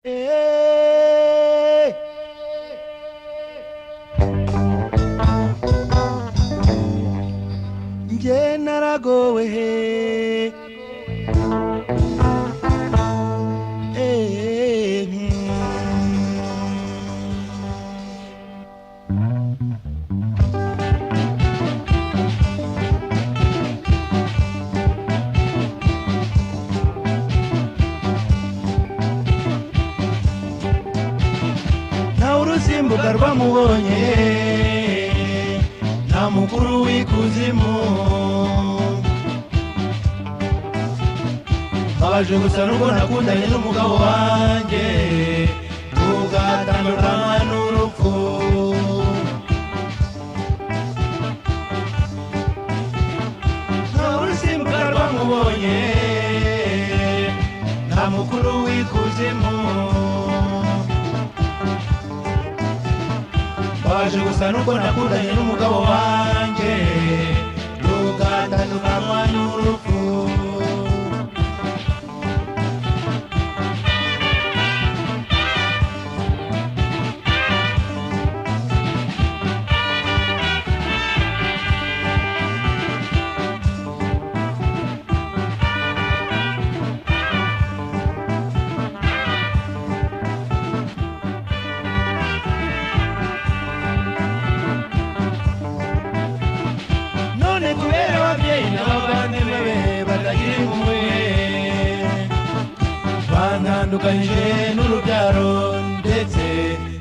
Eh, nje naragowe urusimbuka rwamubonye nta mukuru w'ikuzimu mbabaje gusa n'ubwo nakundanye n'umugabo wanjye tugatandukanywa n'urupfu nta urusimbuka rwamubonye nta mukuru w'ikuzimu baje gusa nuko nakundanye n'umugabo wanjye tugatandukanywa n'urupfu kubera ababyeyi n'abavandimwe be batagira impuhwe bantandukanyije n'urubyaro ndetse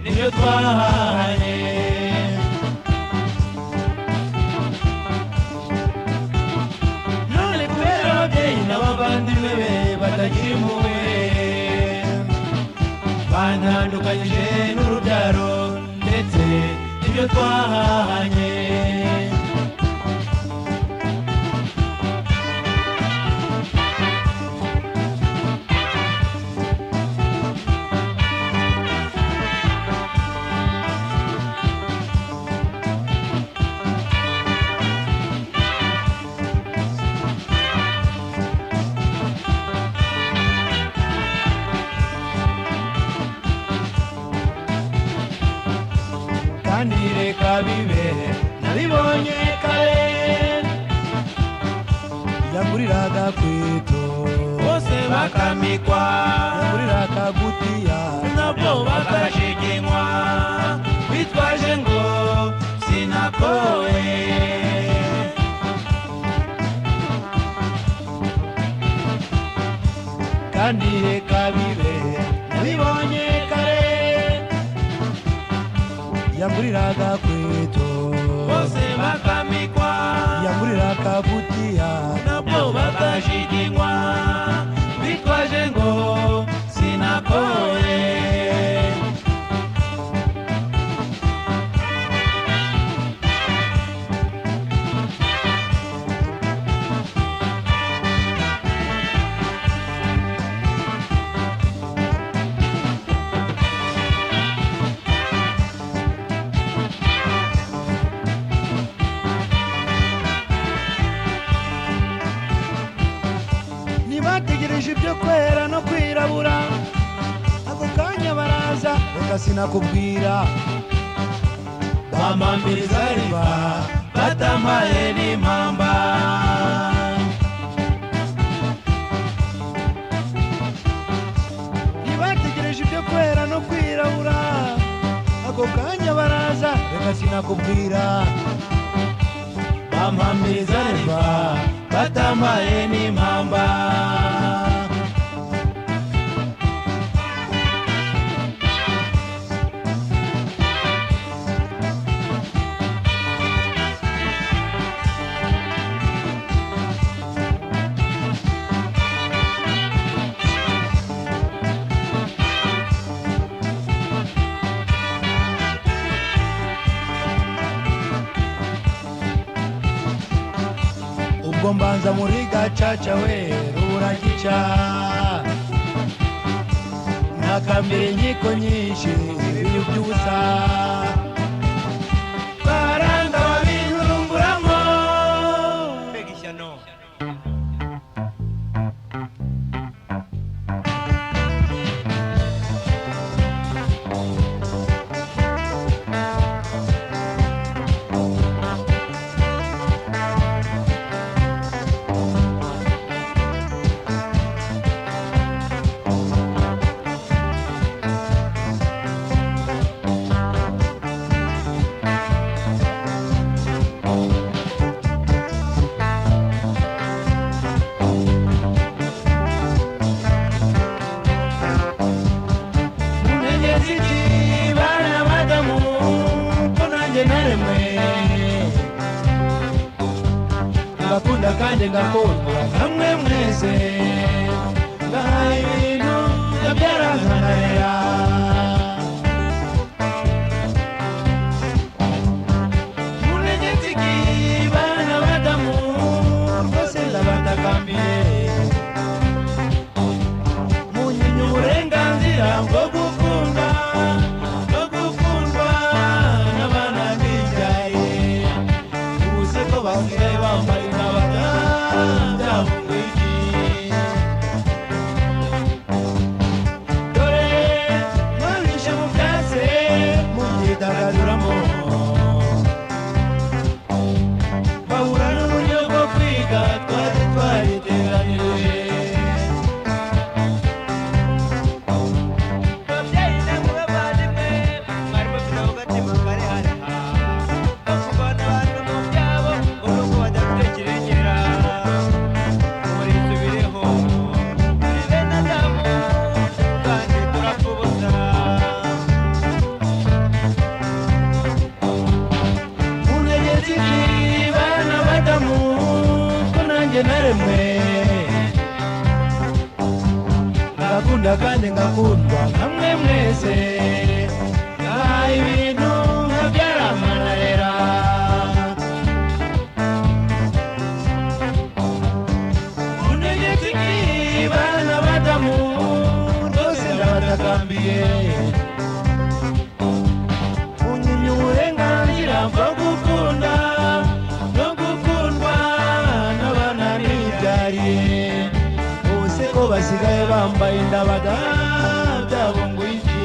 n'ibyo twahanye none kubera ababyeyi n'abavandimwe be batagira impuhwe bantandukanyije n'urubyaro ndetse n'ibyo twahanye kandi reka bibe nabibonye kare yaguriraga kweto bose bakamikwa yaguriraga gutiya nabwo bakashiginywa bitwaje ngo sinakowe kandi reka bibe nabibonye kare yaguriraga kweto bose bakamikwa yaguriraga gutiya nabwo bakashiginywa bitwaje ngo sinakoye bategereje ibyo kwera no kwirabura ako kanya baraza reka sinakubwira bampambiriza riba batampaye n'impamba ntibategereje ibyo kwera no kwirabura ako kanya baraza reka sinakubwira bampambiriza riba batampaye n'impamba ubwo mbanza muri gacaca we ruragica nakambira inkiko nyinshi ibintu by'ubusa baranga babinturunguramo mbega ishyano ndabakunda kandi ngakundwa namwe mwese ngahaye ibintu byarankanarira munegetse bana badamu rwose ndabatakambiye munyinyi uburenganzira bwo gukunda no gukundwa n'abana bibyaye ubuse ko basigaye bambaye n'abaga byabungwiki dore mwabishe mu byatsi mubyidagaduramo bahura n'uburyo bwo kwiga twari twariteganirije ndakunda kandi ngakundwa namwe mwese ngahaye ibintu byaramanarira munegetse bana badamu rwose ndabatakambiye munyinyi uburenganzira bwo gukunda no gukundwa n'abana bibyariye ubuse ko basigaye bambaye indabaga byabungwiki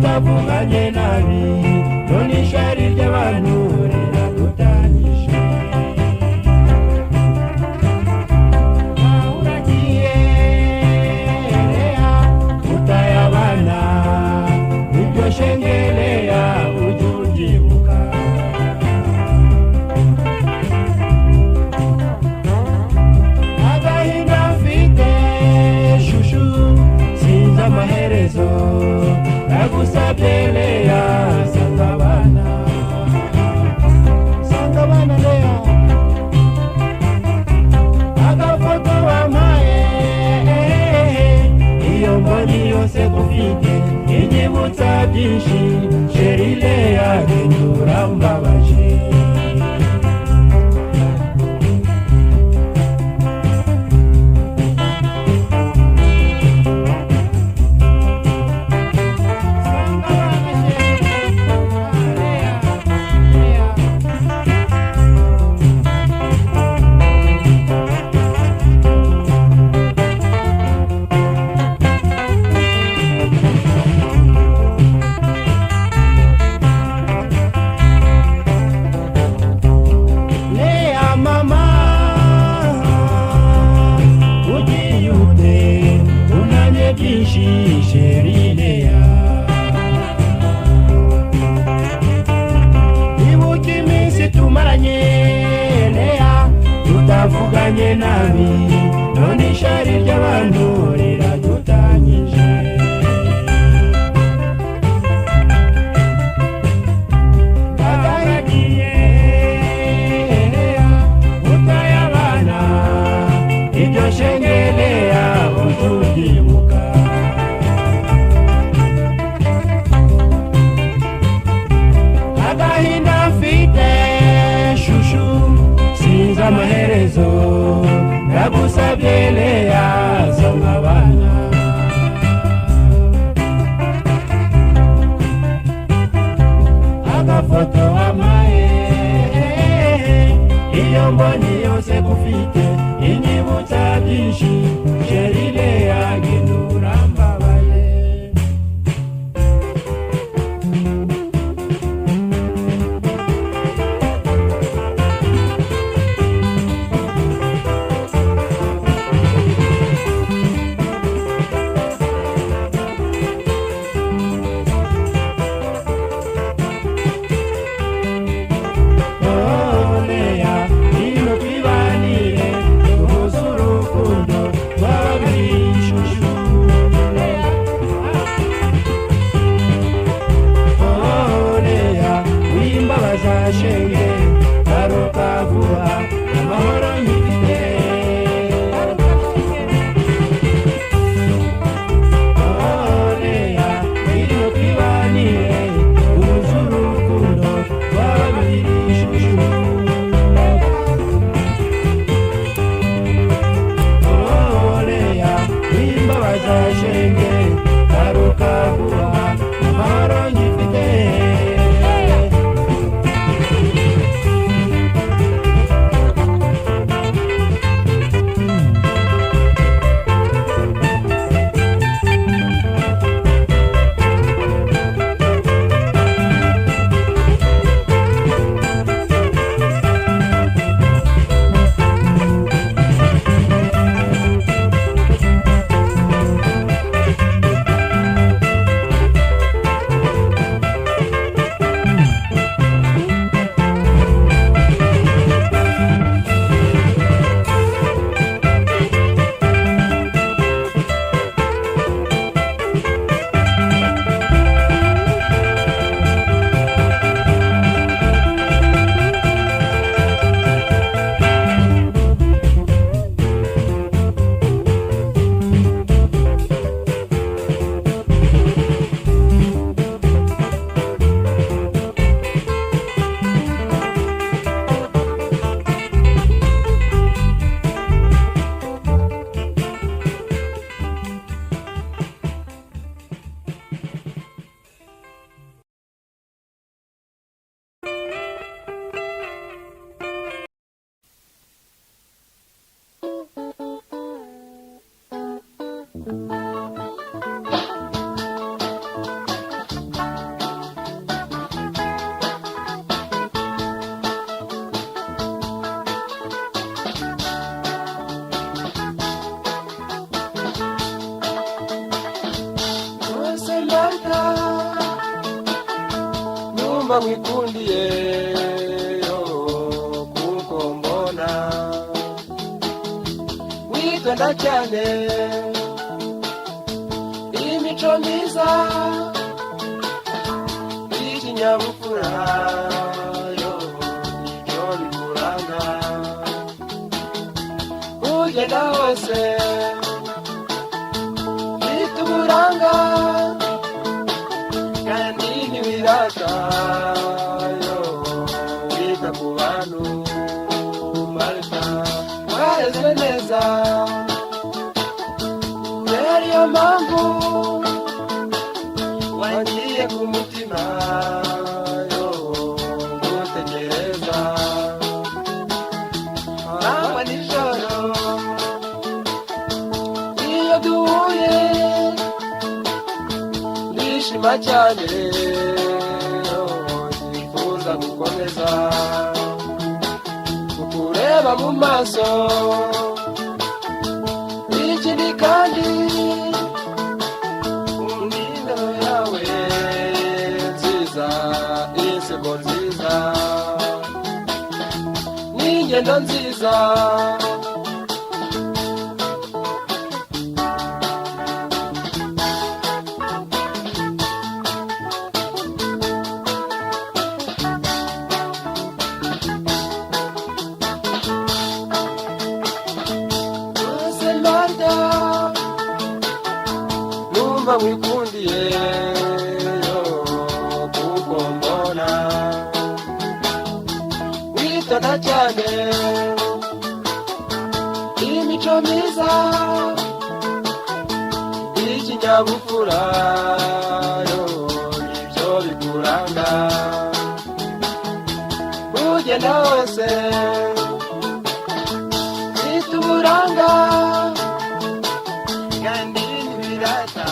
twavuganye nabi none ishari ry'abantu riradutanyije uragiye utayabana ibyo shengereya ujya ubyibuka agahinda mfite shushu sinzi amaherezo nagusabye leya byinshi sherile yahindura mbabaje tutavuganye nabi none ishari ry'abantu riradutanyije bagaragiye utaye abana ibyo shengele yabo tubyibuka agahinda mfite shushu sinzi amaherezo ndagusabye leya zonka abana agafoto wamaye iyo mboni yose gufite inyibutsa byinshi sherile yahindura mbabaye numva mwikundiye kuko mbona witonda cyane imico myiza ikinyabupfura ibyo bikuranga ugenda hose bita uburanga kandi kandi ntibirata yo wita ku bantu Marita warezwe neza kubera iyo mpamvu wagiye ku mutima yo gutegereza amanywa nijoro iyo duhuye nishima cyane nifuza gukomeza kukureba mu maso ikindi kandi indero yawe nziza inseko nziza n'ingendo nziza numva wikundiye yo kuko mbona witonda cyane imico myiza ikinyabupfura yo nibyo bikuranga ugenda hose bita uburanga kandi ntibirata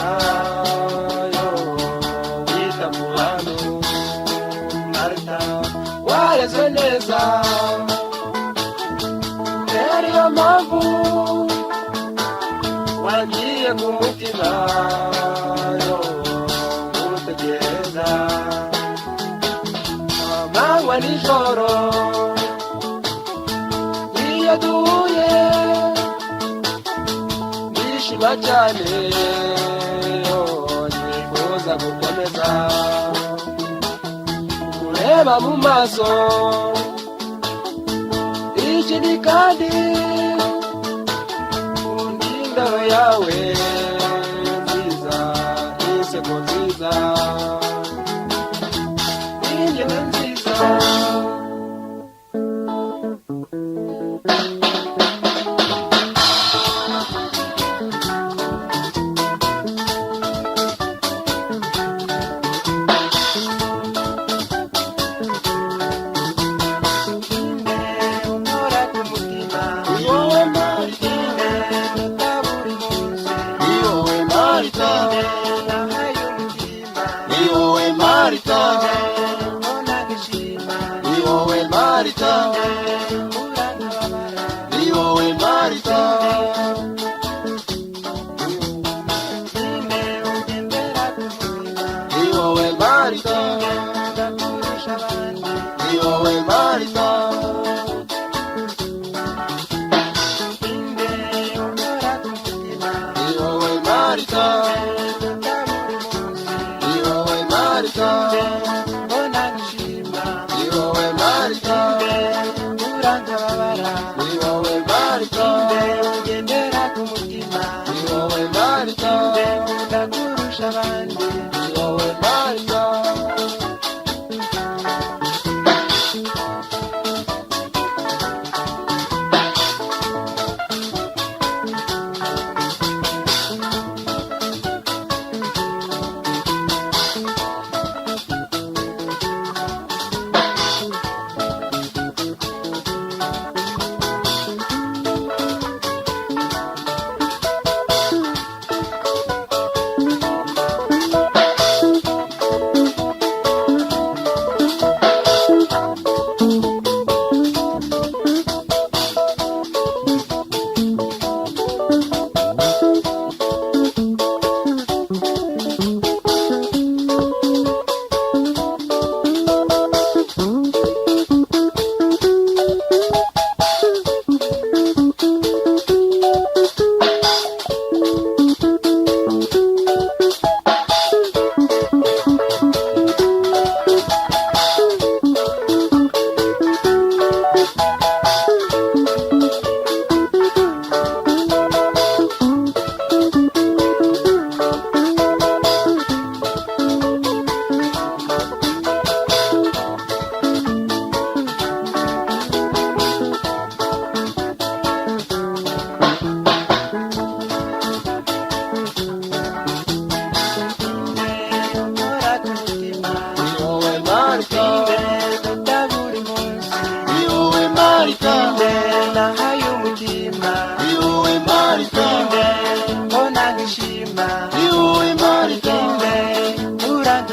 yo wita ku bantu Marita warezwe neza kubera iyo mpamvu wagiye ku mutima yo gutegereza amanywa nijoro iyo duhuye nishima cyane nifuza gukomeza kureba mu maso ikindi kandi indero yawe nziza inseko nziza ingendo nziza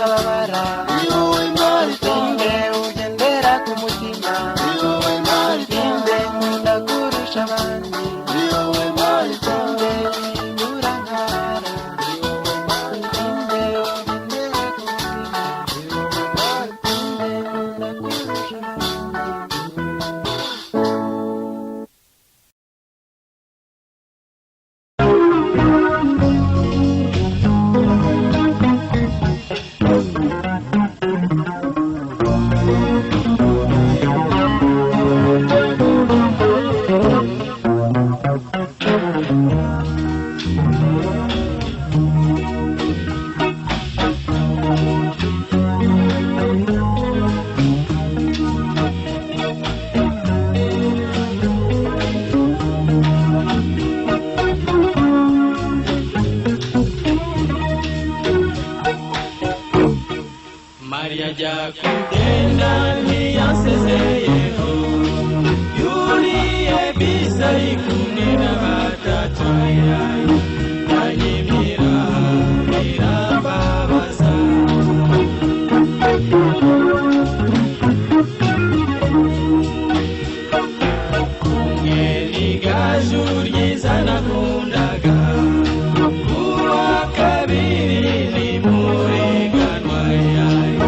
utababara ni wowe marita inde ugendera ku mutima ni wowe marita inde nkunda kurusha abandi ni wowe marita inde winyura nkara ni wowe marita inde ugendera ku mutima ni wowe marita inde nkunda kurusha abandi. Maria Jakudenda ntiyansezeyeho yuriye bisa ikunena batatoya yanyimira irambabaza ngeni gaju ryiza nakundaga uwa kabiri ni murenganwa yayo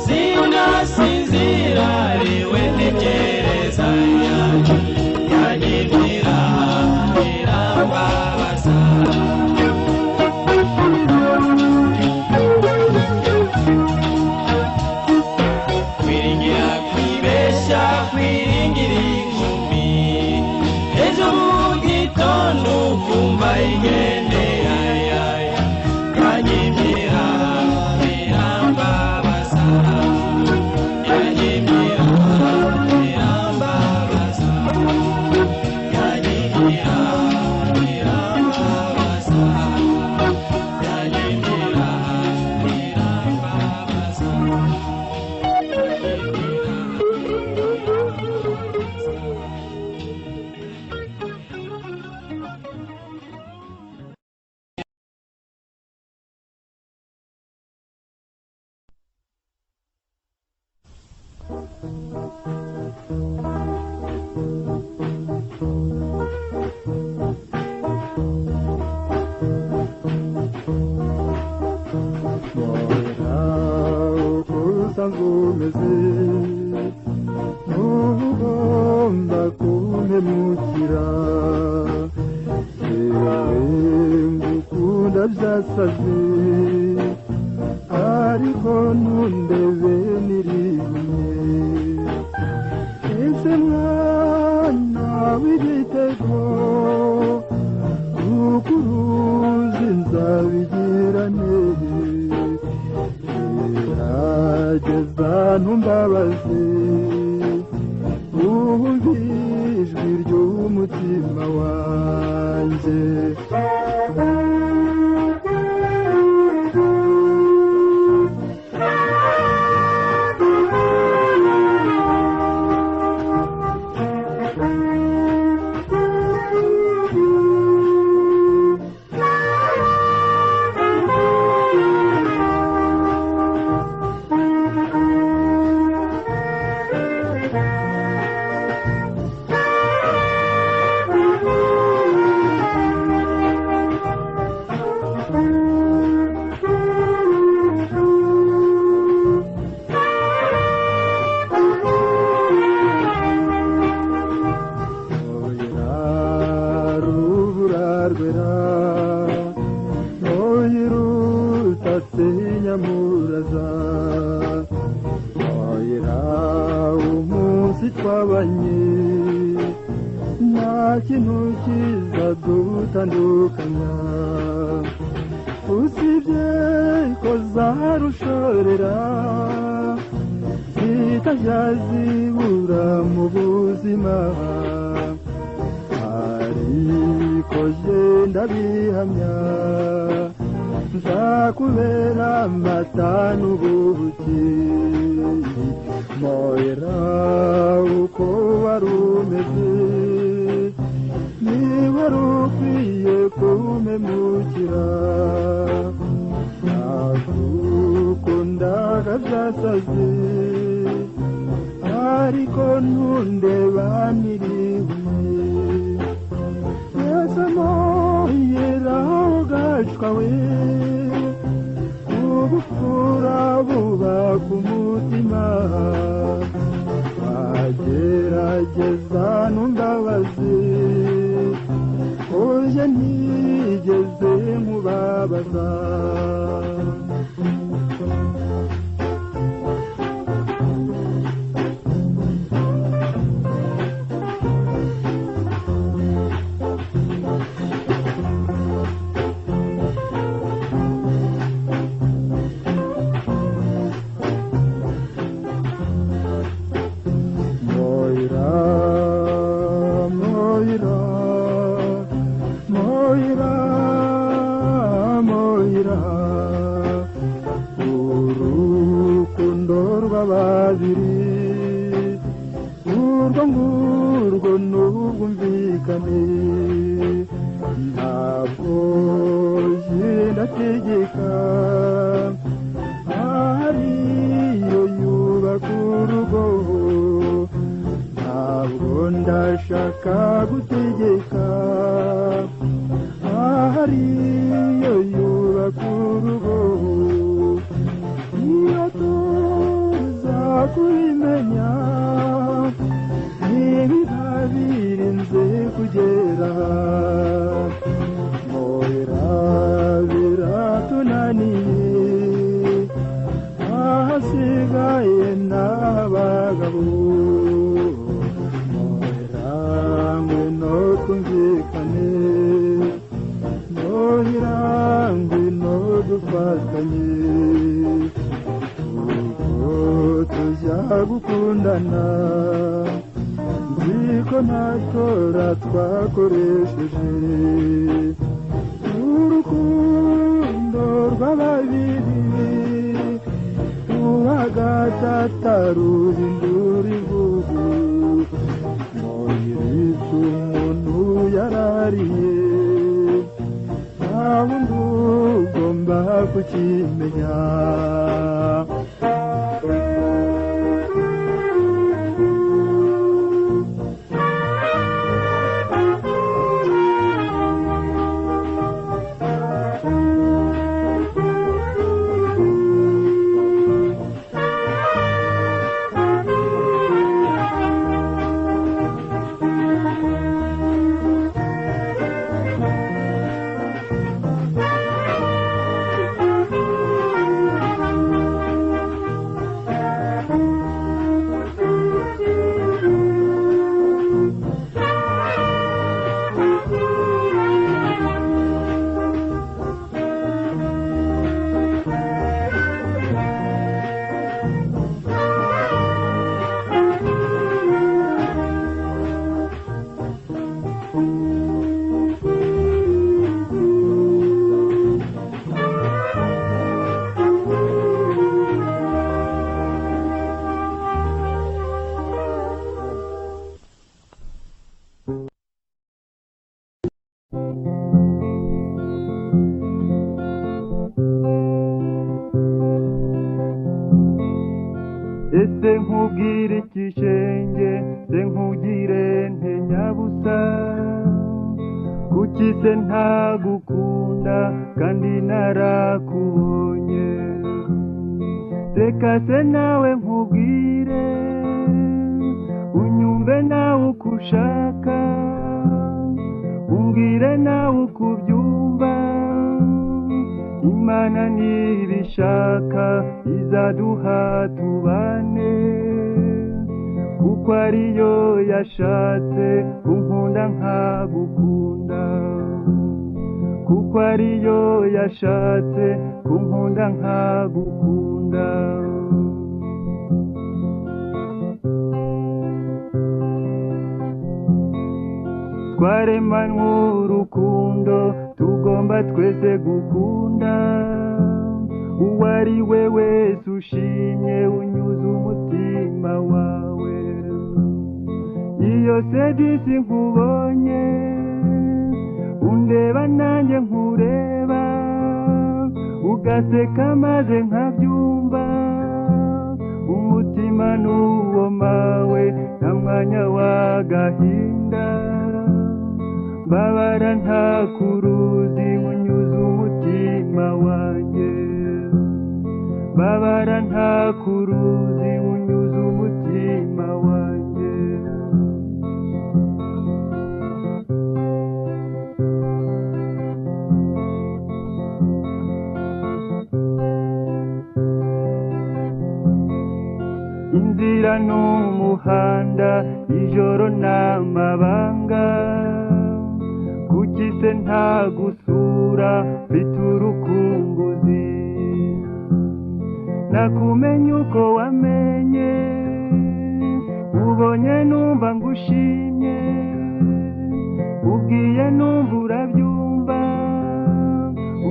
Sina sinzira liwe ntekereza yanjye umeze ntugomba kumpemukira yewe ngukunda byasaze ariko ntundebe nirihumye ese mwana w'igitego ukuruzi nzabigirane gerageza ntumbabaze wumve ijwi ry'umutima wanjye dutandukanya usibye ko zarushorera zitajya zibura mu buzima ariko je ndabihamya nzakubera amata n'ubuki moyera uko wari umeze niba rukwiye kumpemukira nagukundaga byasaze ariko ntundeba nirihumye ese moyera ugacwa we ubupfura buba ku mutima wagerageza ntumbabaze oje ntigeze nkubabaza urukundo rw'ababiri urwo ngurwo n'ubwumvikane ntabwo ndategeka ariyo yubaka urugo ntabwo ndashaka gutegeka ariyo yubaka urugo iyo tuza kubimenya ntibiba birinze kugera moyera biratunaniye ahasigaye n'abagabo moyera ngwino twumvikane moyera ngwino dufatanye tujya gukundana nziko ntatora twakoresheje urukundo rw'ababiri uwagatata ruhindura ivugu moyiritse umuntu yarariye nta wundi ugomba kukimenya ngira ikishenge se nkugire ntenyabusa kuki se ntagukunda kandi narakubonye reka se nawe nkubwire unyumve nawe uko ushaka umbwire nawe uko ubyumva Imana nibishaka izaduha tubane kuko ariyo yashatse kunkunda nkagukunda kuko ariyo yashatse kunkunda nkagukunda twaremanywe urukundo tugomba twese gukunda uwo ari we wese ushimye unyuze umutima wawe iyo sedisi nkubonye undeba nanjye nkureba ugaseka maze nkabyumva umutima n'uwo mawe nta mwanya w'agahinda babara ntakuruzi unyuze umutima wanjye babara ntakuruzi unyuze umutima wanjye inzira n'umuhanda ijoro n'amabanga kuki se ntagusura mfite urukumbuzi nakumenye uko wamenye ubonye numva ngushimye ubwiye numva urabyumva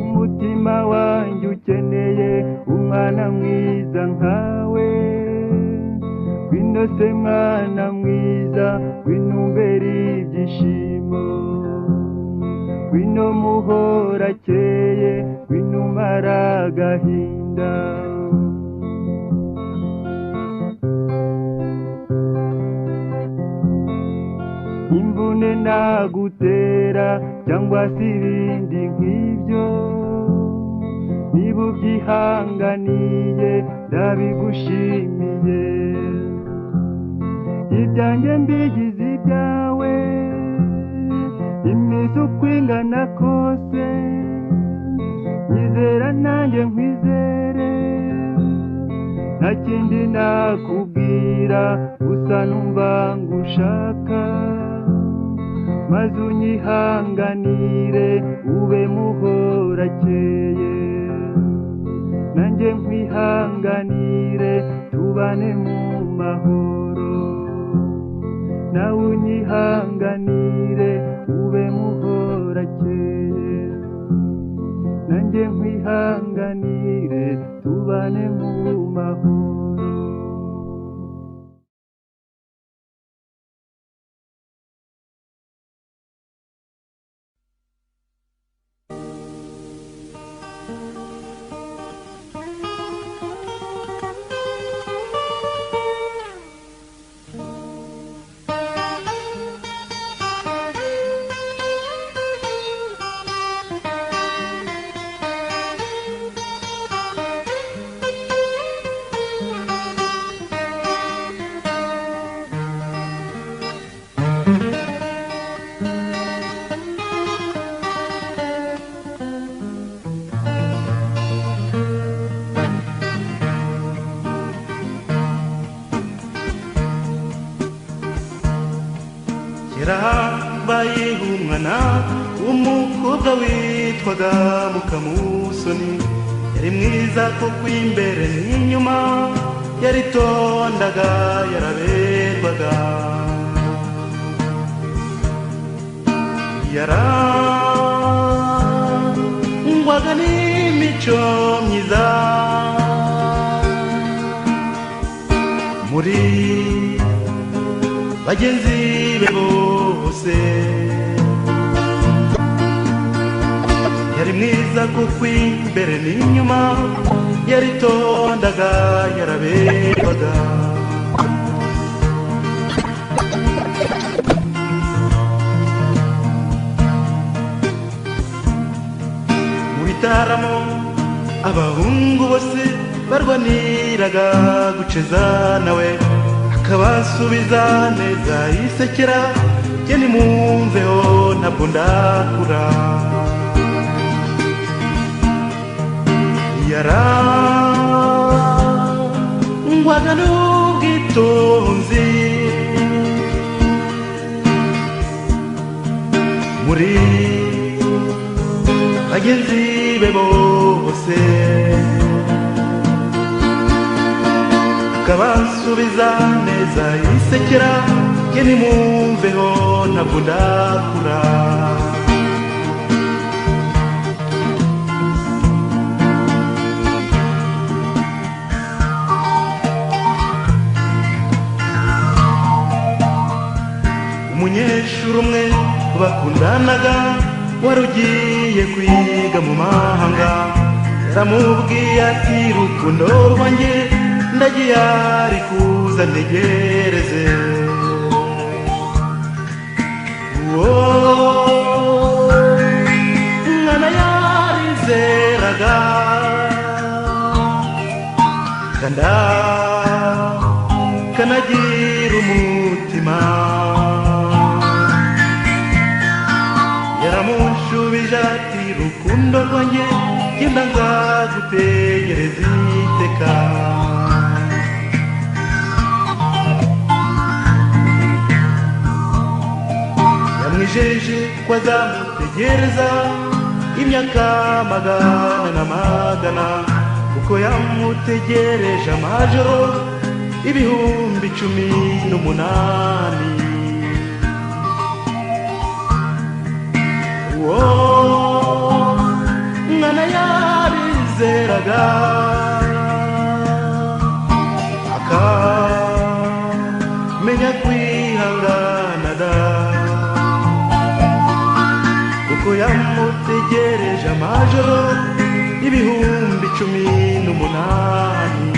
umutima wanjye ukeneye umwana mwiza nkawe gwino se mwana mwiza gwinumbera ibyishimo gwino muhora akeye gwinumara agahinda imvune nagutera cyangwa se ibindi nk'ibyo niba ubyihanganiye ndabigushimiye ibyanjye mbigize ibyawe iminsi uko ingana kose nyizera nanjye nkwizere nta kindi nakubwira gusa numva ngushaka maze unyihanganire ube muhora akeye nanjye nkwihanganire tubane mu mahoro nawe unyihanganire ube muhora akeye nanjye nkwihanganire tubane mu mahoro baye umwana umukobwa witwaga Mukamusoni yari mwiza kuko imbere n'inyuma yaritondaga yaraberwaga yarangwaga n'imico myiza muri bagenzi be bose yari mwiza kuko imbere n'inyuma yaritondaga yaraberwaga bose barwaniraga guceza nawe akabasubiza neza yisekera jye nimumveho ntabwo ndakura yarangwaga n'ubwitonzi muri bagenzi be bose akabasubiza neza yisekera jye nimumveho ntabwo ndakura umunyeshuri umwe bakundanaga wari ugiye kwiga mu mahanga yaramubwiye ati rukundo rwanjye ndagiye ari kuza ntegereze uwo mwana yarizeraga kanagira umutima yaramushubije ati rukundo rwanjye genda nzagutegereza iteka yamwijeje ko azamutegereza imyaka magana na magana kuko yamutegereje amajoro 18,000 mwana yarizeraga akamenya kwihangana da kuko yamutegereje amajoro 18,000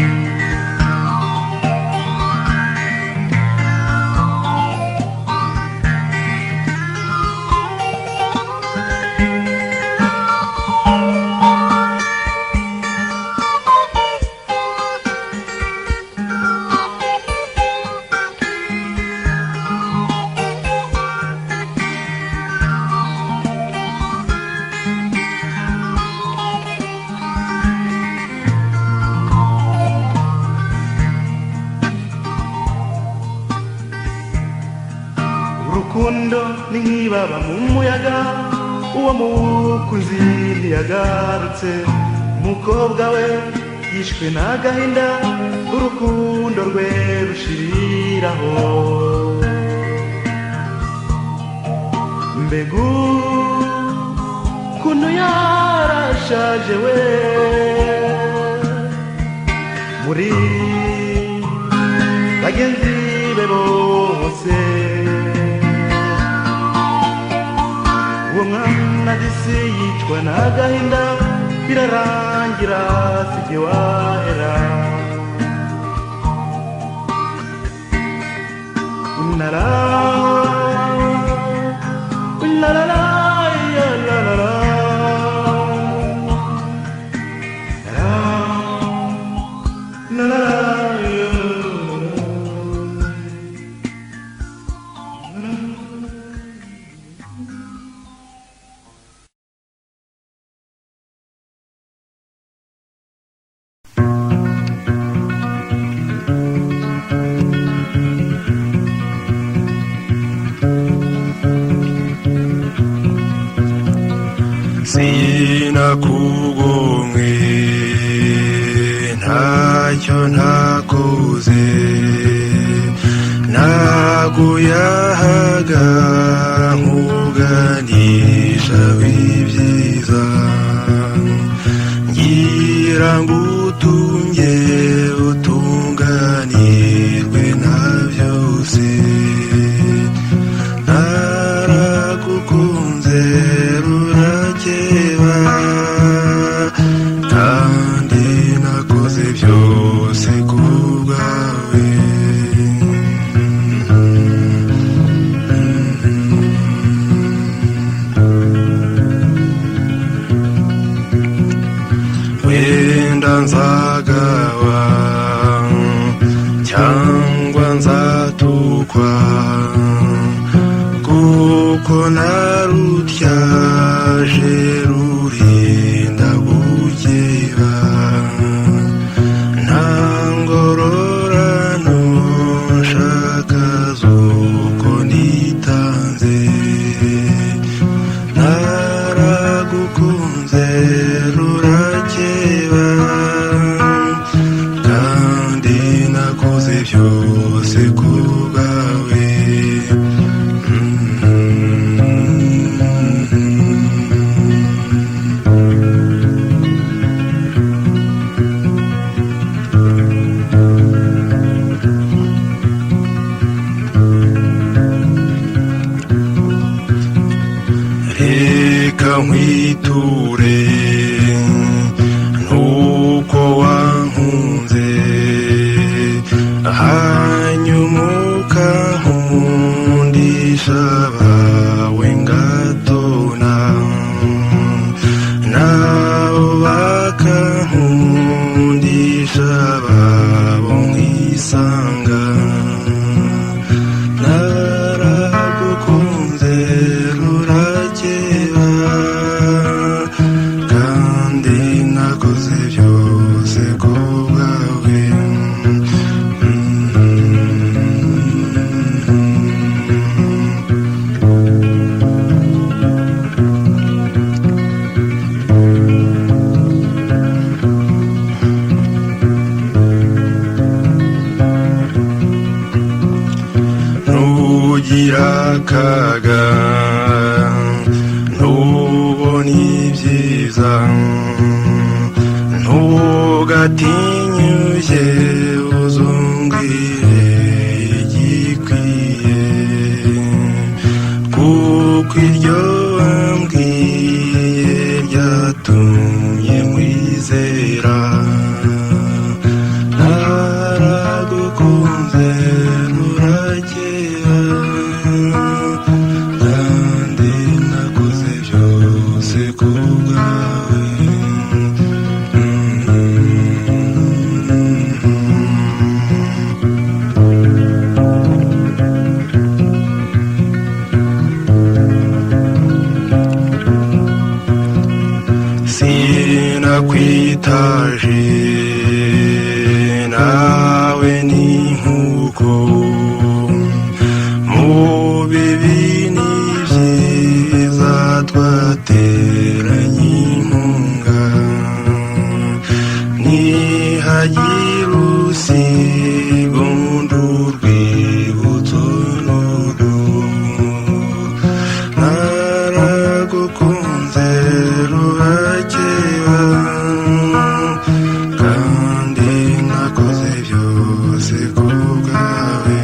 urukundo ni nk'ibaba mu muyaga uwo mukunzi ntiyagarutse umukobwa we yishwe n'agahinda urukundo rwe rushiriraho mbega ukuntu yarashaje we muri bagenzi be bose uwo mwana disi yicwa n'agahinda birarangira sijye wahera sinakugomwe ntacyo ntakoze naguyahaga nkuganisha w'ibyiza ngira ngo utunge utunganirwe na byose naragukunze rurakeba kandi nakoze byose ku bwawe wenda nzagawa cyangwa nzatukwa kuko narutyaje rurinda gukeba nta ngororano nshaka z'uko nitanze naragukunze rurakeba kandi nakoze byose ku bwawe reka nkwiture nuko wankunze hanyuma ukankundisha abawe ngatona nabo bakankundisha ababo nkisanga naragukunze rurakeba kandi nakoze byose ku bwawe nugira akaga ntubona ibyiza ntugatinyuke uzumbwire igikwiye kuko iryo wambwiye ryatumye nkwizera naragukunze rurakeba kandi nakoze byose ku bwawe sinakwitaje nawe ni nkuko mu bibi n'ibyiza twateranye inkunga nihagira usiga undi urwibutso n'uru naragukunze rurakeba kandi nakoze byose ku bwawe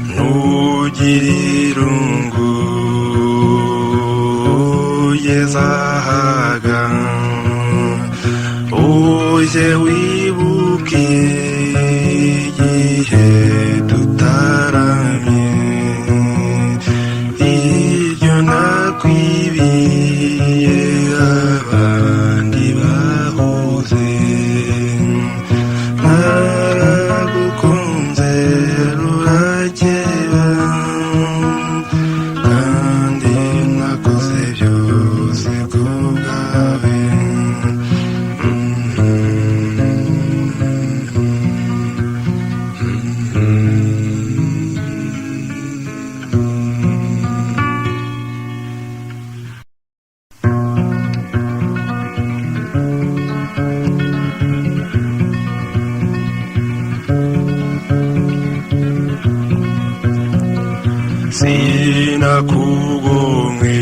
ntugire irungu ugeze ahaga uje wibuke igihe tutaramye iryo nakwibiye abandi bahoze naragukunze rurakeba kandi nakoze byose ku bwawe sinakugomwe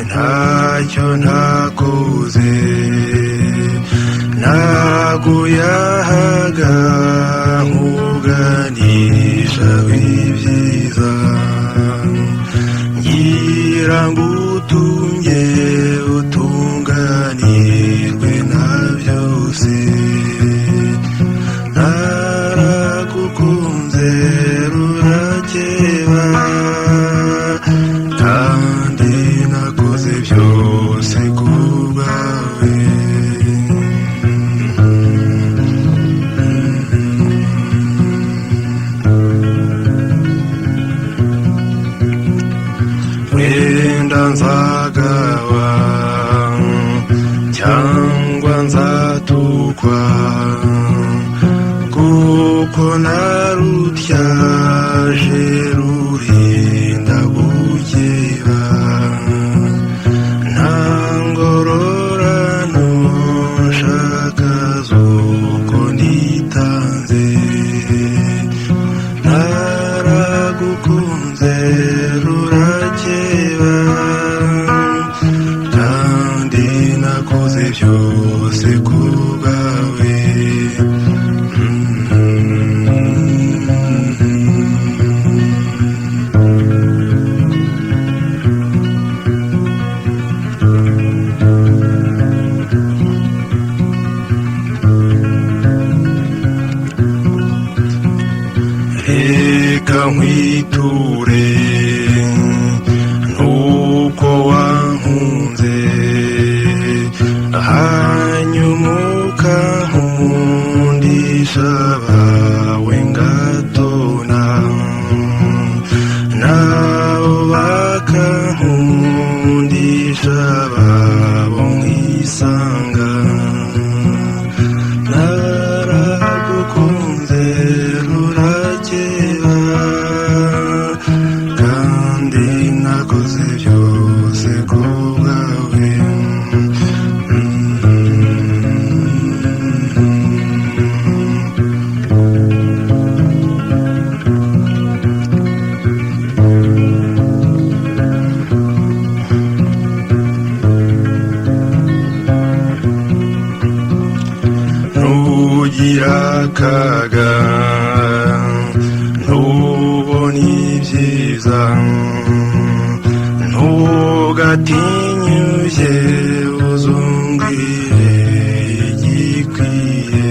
ntacyo ntakoze naguyahaga nkuganisha w'ibyiza ngira ngo utunge utunganirwe na byose naragukunze byose ku bwawe. Wenda nzagawa cyangwa nzatukwa, kuko narutyaje rurinda gukeba. Nta ngororano nshaka z'uko nitanze, naragukunze rurakeba, kandi nakoze byose ku bwawe. Reka nkwiture nuko wankunze, hanyuma ukankundisha abawe ngatona, nabo bakankundisha ababo nkisanga. Naragukunze rurakeba, kandi nakoze byose ku bwawe. Ntugira akaga, ntubona ibyiza, ntugatinyuke uzumbwire igikwiye,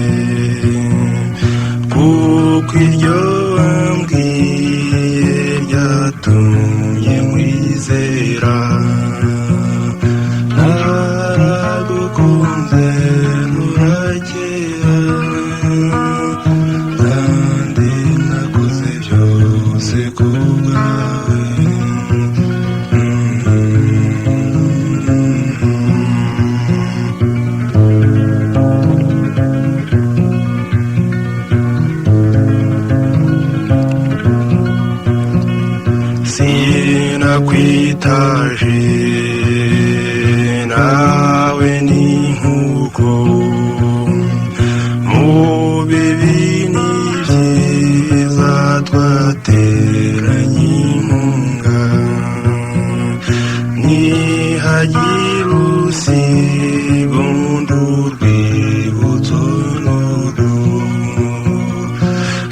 kuko iryo wambwiye ryatumye nkwizera. Naragukunze rurakeba, kandi nakoze byose ku bwawe. Sinakwitaje nawe ni nkuko, mu bibi n'ibyiza twateranye inkunga. Nihagira usiga undi urwibutso n'uru,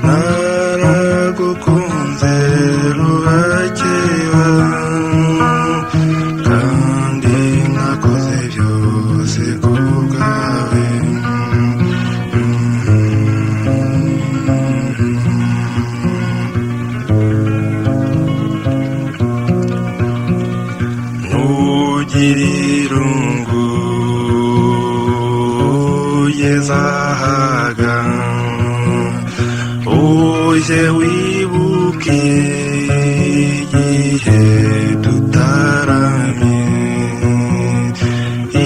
naragukunze rurakeba, kandi nakoze byose ku bwawe. Ntugire irungu ugeze ahaga, uje wibuke igihe tutaramye,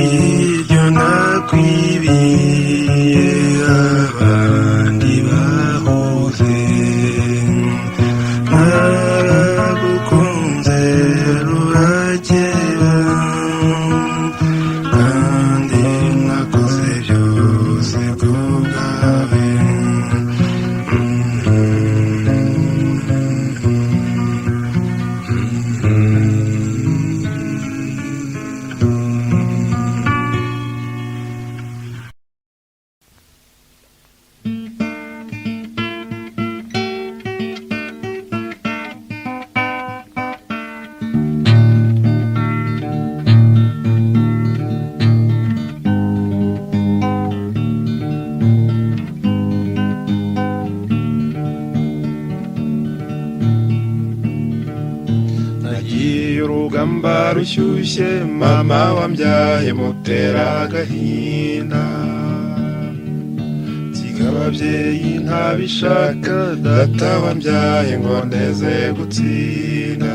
iryo nakwibiye abandi bahuze. Naragukunze rurakeba, kandi nakoze byose ku bwawe. rushyushye mama wambyaye mutera agahinda nsiga ababyeyi ntabishaka data wambyaye ngo ndeze gutsinda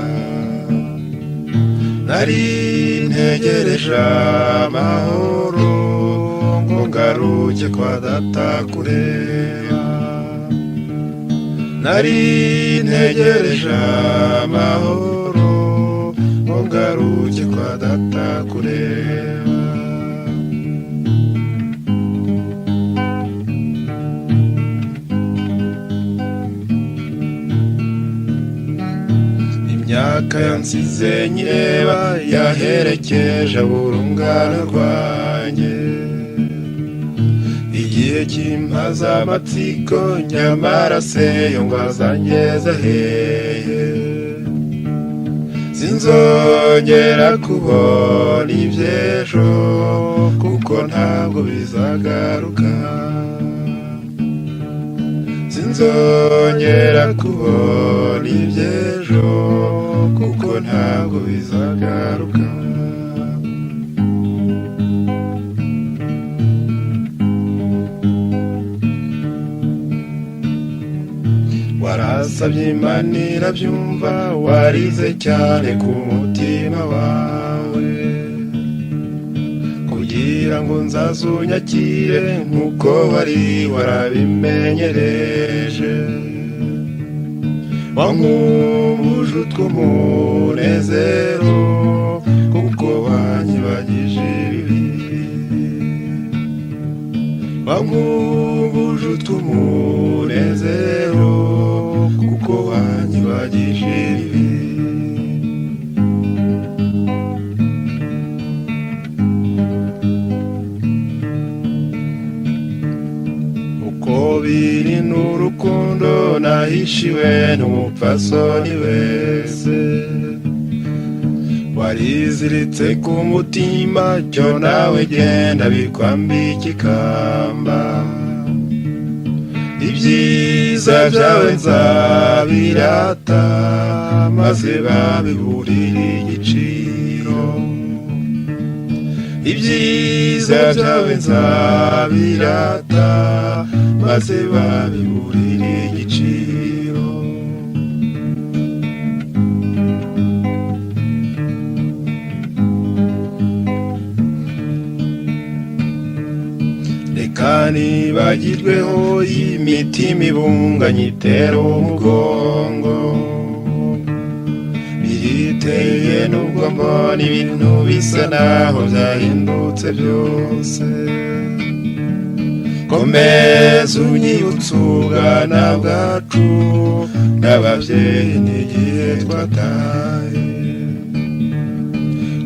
nari ntegereje amahoro ngo ngaruke kwa data kureba nari ntegereje amahoro ngo ngaruke kwa data kureba imyaka yansize nyireba yaherekeje urungano rwanjye igihe kimpaza amatsiko nyamara se yo ngo azangeza hehe sinzongera kubona iby'ejo kuko ntabwo bizagaruka sinzongera kubona iby'ejo kuko ntabwo bizagaruka warasabye Imana irabyumva warize cyane ku mutima wawe kugira ngo nzazunyakire nk'uko wari warabimenyereje wankumbuje utw'umunezero kuko wanyibagije ibibi wankumbuje utw'umunezero kuko wanyibagije ibibi uko biri n'urukundo nahishiwe n'umupfasoni wese wariziritse ku mutima cyo nawe genda bikwambika ikamba ibyiza byawe nzabirata maze babiburire igiciro ibyiza byawe nzabirata maze babiburire igiciro reka nibagirweho imitima ibunganye itera umugongo biriteye nubwo mbona ibintu bisa naho byahindutse byose komeza unyibutse ubwana bwacu n'ababyeyi n'igihe twataye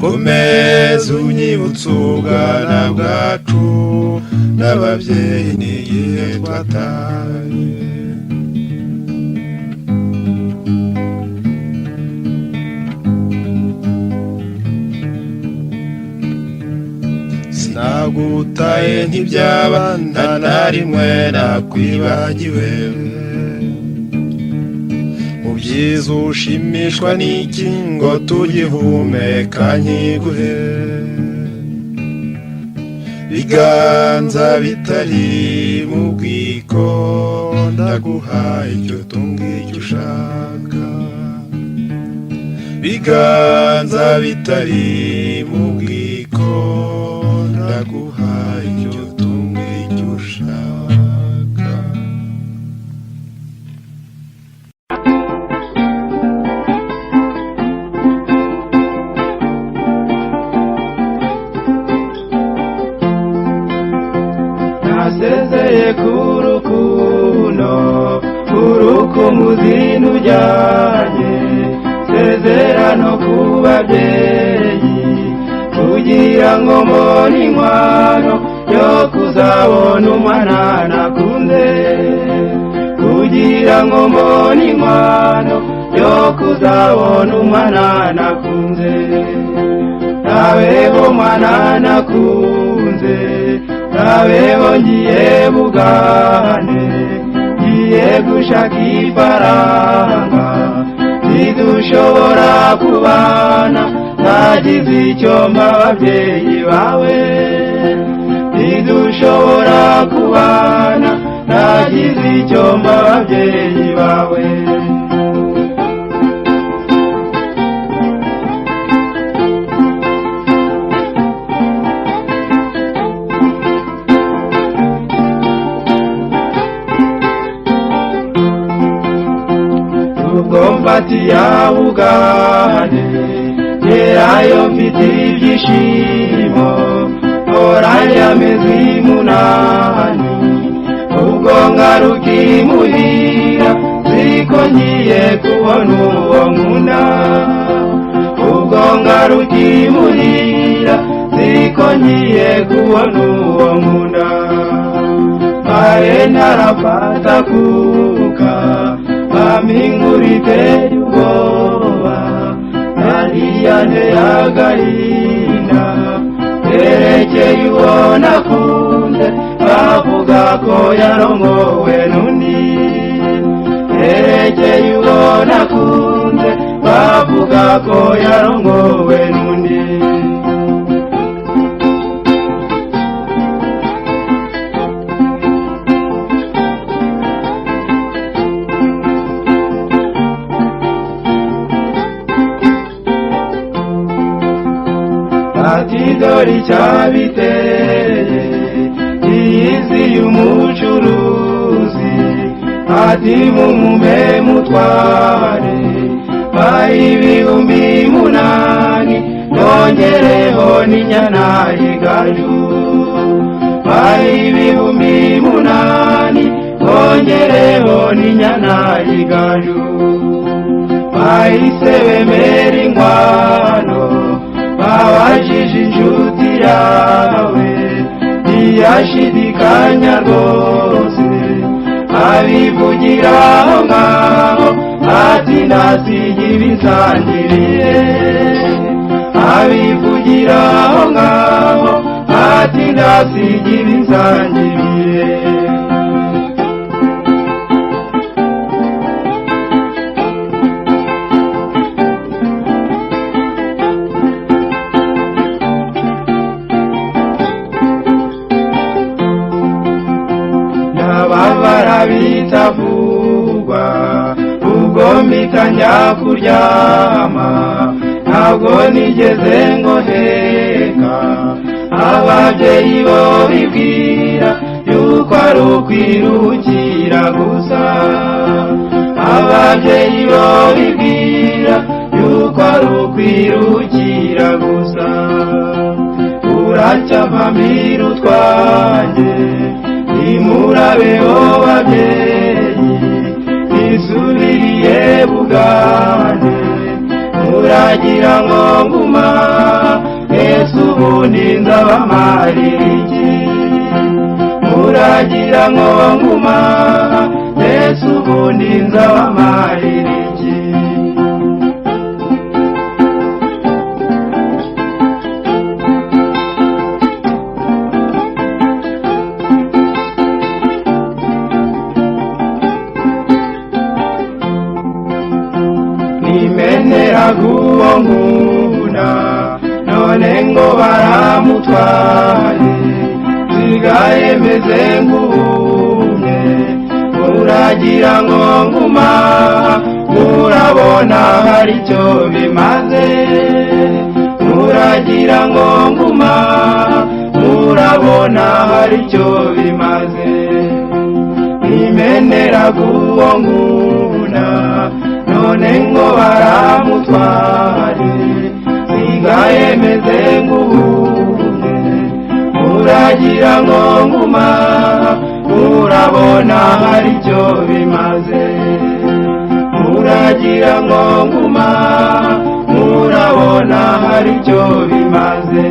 komeza unyibutse ubwana bwacu n'ababyeyi n'igihe twataye sinagutaye ntibyaba nta na rimwe nakwibagiwe mu byiza ushimishwa n'iki ngo tugihumeka nkiguhe biganza bitari mu bwiko ndaguhaye icyo tunga icyo ushaka biganza bitari mu bwiko ndaguhaye icyo tunga icyo ushaka nasezeye ku rukundo urukumuzindu ujyanye sezerano ku babyeyi kugira ngo mbone inkwano yo kuzabona umwana nakunze kugira ngo mbone inkwano yo kuzabona umwana nakunze nabeho mwana nakunze nabeho ngiye bugane ngiye gushaka ifaranga ntidushobora kubana nagize icyo mba ababyeyi bawe ntidushobora kubana nagize icyo mba ababyeyi bawe ubwo mfatiye ubugane ngerayo mfite ibyishimo oranje amezi munani ubwo ngaruka imuhira ziko ngiye kubona uwo nkunda ubwo ngaruka imuhira ziko ngiye kubona uwo nkunda mbaye ntarafata kuka bamingura iteye ubwoba nariya nteyagahinda erekeye uwo nakunze bavuga ko yarongowe n'undi erekeye uwo nakunze bavuga ko yarongowe n'undi ati dore icyabiteye iyizi y'umucuruzi ati mumume mutware ibihumbi munani nongereho n'inyana y'igaju ibihumbi munani nongereho n'inyana y'igaju bahise bemera inkwano babajije inshuti yawe ntiyashidikanya rwose abivugiraho ngaho ati ndasiga ibisangiriye abivugiraho ngaho ati ndasiga ibisangiriye bitavugwa ubwo mpita njya kuryama ntabwo nigeze ngoheka ababyeyi bo bibwira yuko ari ukwiruhukira gusa ababyeyi bo bibwira yuko ari ukwiruhukira gusa uracyamamira utwanjye nimurabeho babyeyi nisubiriye bugane muragira ngo nguma ese ubundi nzabamarira iki muragira ngo nguma ese ubundi nzabamarira iki nimeneraga uwo nkunda none ngo baramutwaye nsigaye meze nk'ubumye muragira ngo nguma murabona hari icyo bimaze muragira ngo nguma murabona hari icyo bimaze nimeneraga uwo nkunda none ngo baramutware nsigaye meze nk'ubumwe muragira ngo nguma murabona hari icyo bimaze muragira ngo nguma murabona hari icyo bimaze